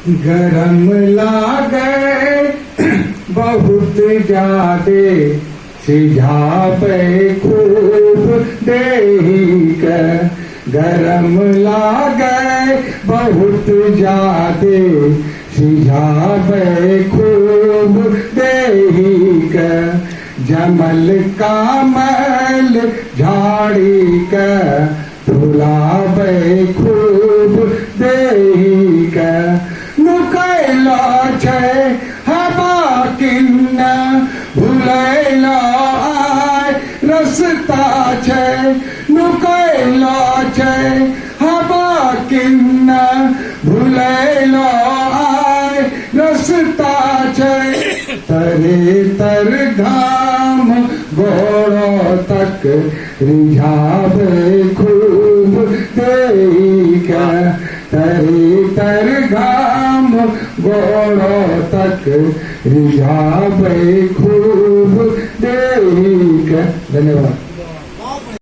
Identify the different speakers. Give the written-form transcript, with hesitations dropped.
Speaker 1: गरम लागे बहुत जादे सिझावे खूब देहिक। गरम लागे बहुत जादे सिझावे खूब देहिक। जमल कामल झाड़ी के फुलावे खूब देहिक। नुकैला छै हवा किन्न भुलैला आय रस्ता छै। नुकैला छै हवा किन्न भुलैला आय रस्ता छै। तरे तर घाम गोड़ों तक रिझावे खूब देहिक। तरे तर घाम गोड़ों तक रिझावे खूब देहिक। धन्यवाद।